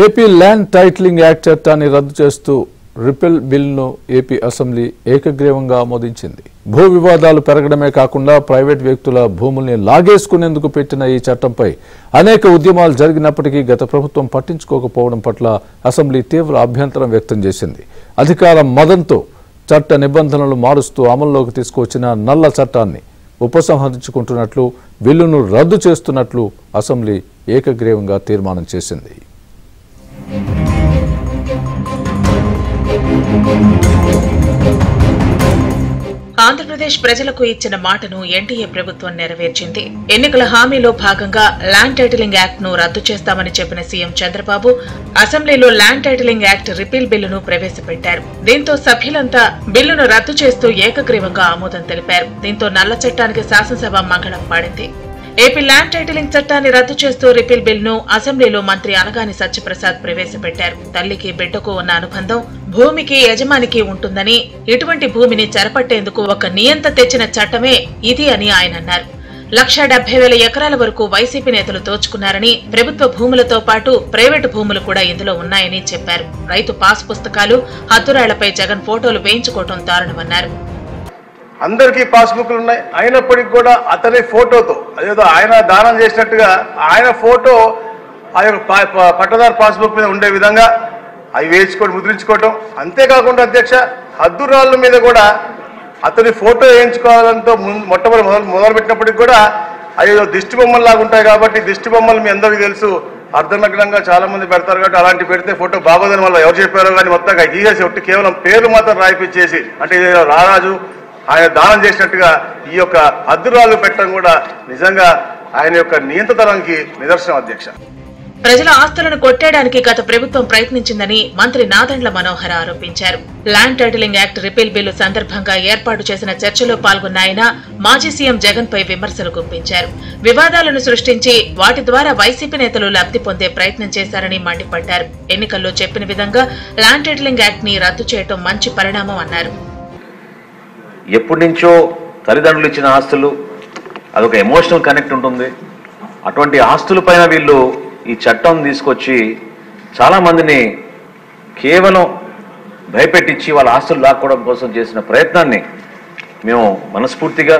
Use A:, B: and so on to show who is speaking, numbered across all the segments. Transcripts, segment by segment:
A: AP land titling act చట్టాన్ని రద్దు చేస్తూ రిపెల్ బిల్లును ఏపీ అసెంబ్లీ ఏకగ్రీవంగా ఆమోదించింది. భూ వివాదాలు పెరగడమే కాకుండా ప్రైవేట్ వ్యక్తుల భూముల్ని లాగేసుకునేందుకు పెట్టిన ఈ చట్టంపై అనేక ఉద్యమాలు జరిగినప్పటికీ గత ప్రభుత్వం పట్టించుకోకపోవడం పట్ల అసెంబ్లీ తీవ్ర అభ్యంతరం వ్యక్తం చేసింది. అధికార మదంతో చట్ట నిబంధనలు మారుస్తూ అమల్లోకి తీసుకొచ్చిన నల్ల చట్టాన్ని ఉపసంహరించుకుంటున్నట్లు, బిల్లును రద్దు చేస్తున్నట్లు అసెంబ్లీ ఏకగ్రీవంగా తీర్మానం చేసింది.
B: ఆంధ్రప్రదేశ్ ప్రజలకు ఇచ్చిన మాటను ఎన్డీఏ ప్రభుత్వం నెరవేర్చింది. ఎన్నికల హామీలో భాగంగా ల్యాండ్ టైటిలింగ్ యాక్ట్ ను రద్దు చేస్తామని చెప్పిన సీఎం చంద్రబాబు అసెంబ్లీలో ల్యాండ్ టైటిలింగ్ యాక్ట్ రిపీల్ బిల్లును ప్రవేశపెట్టారు. దీంతో సభ్యులంతా బిల్లును రద్దు చేస్తూ ఏకగ్రీవంగా ఆమోదం తెలిపారు. దీంతో నల్ల చట్టానికి శాసనసభ మంగళం పాడింది. ఏపీ ల్యాండ్ టైటిలింగ్ చట్టాన్ని రద్దు చేస్తూ రిపీల్ బిల్లును అసెంబ్లీలో మంత్రి అనగాని సత్యప్రసాద్ ప్రవేశపెట్టారు. తల్లికి బిడ్డకు ఉన్న అనుబంధం భూమికి యజమానికి ఉంటుందని, ఇటువంటి భూమిని చెరపట్టేందుకు ఒక నియంత తెచ్చిన చట్టమే ఇది అని ఆయన అన్నారు. 1,70,000 ఎకరాల వరకు వైసీపీ నేతలు దోచుకున్నారని, ప్రభుత్వ భూములతో పాటు ప్రైవేటు భూములు కూడా ఇందులో ఉన్నాయని చెప్పారు. రైతు పాస్ పుస్తకాలు, హద్దురాళ్లపై జగన్ ఫోటోలు వేయించుకోవడం దారుణమన్నారు.
C: అందరికీ పాస్బుక్లు ఉన్నాయి, అయినప్పటికీ కూడా అతని ఫోటోతో అదేదో ఆయన దానం చేసినట్టుగా ఆయన ఫోటో ఆ యొక్క పట్టదారు పాస్బుక్ మీద ఉండే విధంగా అవి వేయించుకొని ముద్రించుకోవటం. అంతేకాకుండా అధ్యక్ష, హద్దురాళ్ళ మీద కూడా అతని ఫోటో వేయించుకోవాలంటూ మొదలుపెట్టినప్పటికి కూడా అయ్యో దిష్టి బొమ్మల్లాగా ఉంటాయి కాబట్టి దిష్టి బొమ్మలు మీ అందరికీ తెలుసు, అర్ధనగ్నంగా చాలా మంది పెడతారు కాబట్టి అలాంటి పెడితే ఫోటో బాగోదని వాళ్ళు ఎవరు చెప్పారో కానీ మొత్తంగా తీసేసి ఒట్టి కేవలం పేరు మాత్రం రాయిపించేసి అంటే రారాజు ఆయన దానం చేసినట్టుగా ఈ యొక్క హద్దురాళ్ళు పెట్టడం కూడా నిజంగా ఆయన యొక్క నియంత్రణకి నిదర్శనం అధ్యక్ష.
B: ప్రజల ఆస్తులను కొట్టేయడానికి గత ప్రభుత్వం ప్రయత్నించిందని మంత్రి నాదెండ్ల మనోహర్ ఆరోపించారు. Land titling act repeal bill సందర్భంగా ఏర్పాటు చేసిన చర్చలో పాల్గొన్న ఆయన మాజీ సీఎం జగన్ పై విమర్శలు గుప్పించారు. వివాదాలను సృష్టించి వాటి ద్వారా వైసీపీ నేతలు లబ్ధి పొందే ప్రయత్నం చేశారని మండిపడ్డారు. ఎన్నికల్లో చెప్పిన విధంగా ల్యాండ్ టైటిలింగ్ యాక్ట్ ని రద్దు చేయడం మంచి పరిణామం అన్నారు.
D: ఎప్పటి నుంచో తల్లిదండ్రులు ఇచ్చిన ఆస్తులు అదొక ఎమోషనల్ కనెక్ట్ ఉంటుంది. అటువంటి ఆస్తులపైన వీళ్ళు ఈ చట్టం తీసుకొచ్చి చాలామందిని కేవలం భయపెట్టించి వాళ్ళ ఆస్తులు లాక్కోవడం కోసం చేసిన ప్రయత్నాన్ని మేము మనస్ఫూర్తిగా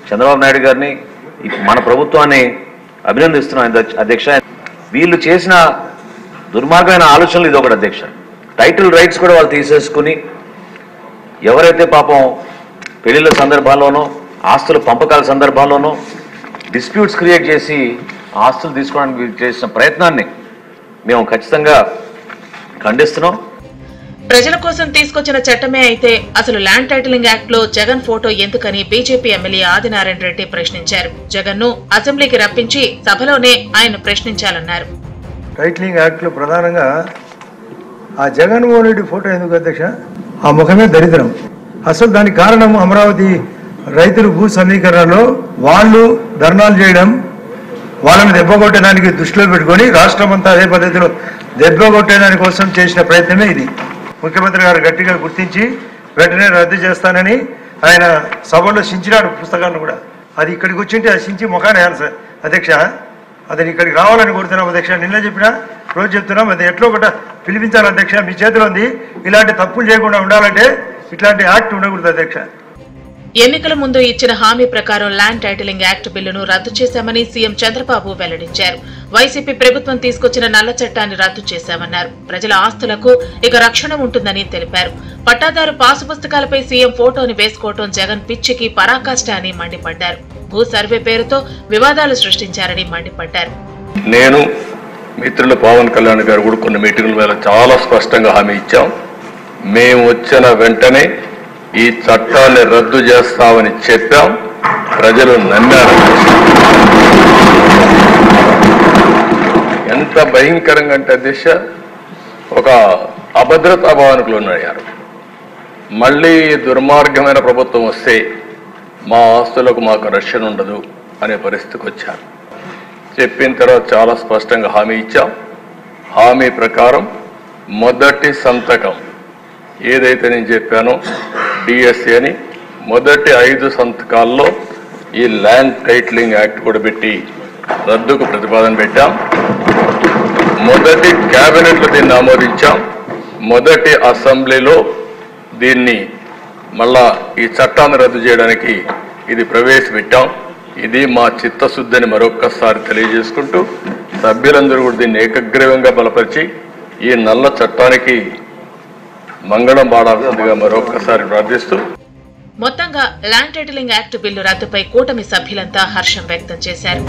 D: చంద్రబాబు నాయుడు గారిని మన ప్రభుత్వాన్ని అభినందిస్తున్నాం అధ్యక్ష. వీళ్ళు చేసిన దుర్మార్గమైన ఆలోచనలు ఇది ఒకటి అధ్యక్ష. టైటిల్ రైట్స్ కూడా వాళ్ళు తీసేసుకుని ఎవరైతే పాపం పెళ్లిళ్ళ సందర్భాల్లోనో ఆస్తుల పంపకాల సందర్భాల్లోనో డిస్ప్యూట్స్ క్రియేట్ చేసి ఆస్తులు తీసుకోవడానికి చేసిన ప్రయత్నాన్ని మేము ఖచ్చితంగా ఖండిస్తున్నాం.
B: ప్రజల కోసం తీసుకొచ్చిన చట్టమే అయితే అసలు ల్యాండ్ టైటిలింగ్ యాక్ట్ లో జగన్ ఫోటో ఎందుకని బీజేపీ ఎమ్మెల్యే ఆదినారాయణ రెడ్డి ప్రశ్నించారు. జగన్ ను అసెంబ్లీకి రప్పించి సభలోనే ఆయన ప్రశ్నించాలన్నారు.
E: టైటిలింగ్ యాక్ట్ లో ప్రధానంగా ఆ జగన్మోహన్ రెడ్డి ఫోటో ఎందుకు అధ్యక్ష? ఆ ముఖమే దరిద్రం. అసలు దానికి కారణం అమరావతి రైతులు భూ సమీకరణలో వాళ్ళు ధర్నాలు చేయడం, వాళ్ళని దెబ్బకొట్టడానికి దృష్టిలో పెట్టుకొని రాష్ట్రం అంతా అదే పద్ధతిలో దెబ్బకొట్టేదాని కోసం చేసిన ప్రయత్నమే ఇది. ముఖ్యమంత్రి గారు గట్టిగా గుర్తించి వెంటనే రద్దు చేస్తానని ఆయన సభలో సించినాడు పుస్తకాన్ని కూడా. అది ఇక్కడికి వచ్చింటే అది సించి ముఖాన్ని వేయాలి సార్ అధ్యక్ష. అతను ఇక్కడికి రావాలని కోరుతున్నాం అధ్యక్ష. నిన్న చెప్పినా రోజు చెప్తున్నాం, అది ఎట్లా ఒకట పిలిపించాలి అధ్యక్ష. మీ చేతిలో ఉంది. ఇలాంటి తప్పులు చేయకుండా ఉండాలంటే ఇట్లాంటి యాక్ట్ ఉండకూడదు అధ్యక్ష.
B: ఎన్నికల ముందు ఇచ్చిన హామీ ప్రకారం ల్యాండ్ టైటిలింగ్ యాక్ట్ బిల్లును రద్దు చేశామని సీఎం చంద్రబాబు వెల్లడించారు. వైసీపీ ప్రభుత్వం తీసుకొచ్చిన నల్ల చట్టాన్ని రద్దు చేశామన్నారు. ప్రజల ఆస్తులకు ఇక రక్షణ ఉంటుందని తెలిపారు. పట్టాదారు పాసు పుస్తకాలపై సీఎం ఫోటోని వేసుకోవడం జగన్ పిచ్చికి పరాకాష్ట అని మండిపడ్డారు. భూ సర్వే పేరుతో వివాదాలు సృష్టించారని మండిపడ్డారు.
F: నేను మిత్రులు పవన్ కళ్యాణ్ గారు కూడా కొన్ని మీటింగుల మీద చాలా స్పష్టంగా హామీ ఇచ్చాం. మేము వచ్చిన వెంటనే ఈ చట్టాన్ని రద్దు చేస్తామని చెప్పాం. ప్రజలు నమ్మారు. ఎంత భయంకరంగా అంటే దిశ ఒక అభద్రతా భావనకులు ఉన్నాయారు. మళ్ళీ దుర్మార్గమైన ప్రభుత్వం వస్తే మా ఆస్తులకు మాకు రక్షణ ఉండదు అనే పరిస్థితికి వచ్చారు. చెప్పిన తర్వాత చాలా స్పష్టంగా హామీ ఇచ్చాం. హామీ ప్రకారం మొదటి సంతకం ఏదైతే నేను చెప్పానో డిఎస్సి అని మొదటి 5 సంతకాల్లో ఈ ల్యాండ్ టైటిలింగ్ యాక్ట్ కూడా పెట్టి రద్దుకు ప్రతిపాదన పెట్టాం. మొదటి కేబినెట్లో దీన్ని ఆమోదించాం. మొదటి అసెంబ్లీలో దీన్ని మళ్ళా ఈ చట్టాన్ని రద్దు చేయడానికి ఇది ప్రవేశపెట్టాం. ఇది మా చిత్తశుద్ధిని మరొక్కసారి తెలియజేసుకుంటూ సభ్యులందరూ కూడా దీన్ని ఏకగ్రీవంగా బలపరిచి ఈ నల్ల చట్టానికి మంగళం పాడాల్సిందిగా మరొక్కసారి ప్రార్థిస్తూ
B: మొత్తంగా ల్యాండ్ టైటిలింగ్ యాక్ట్ బిల్లు రద్దుపై కూటమి సభ్యులంతా హర్షం వ్యక్తం చేశారు.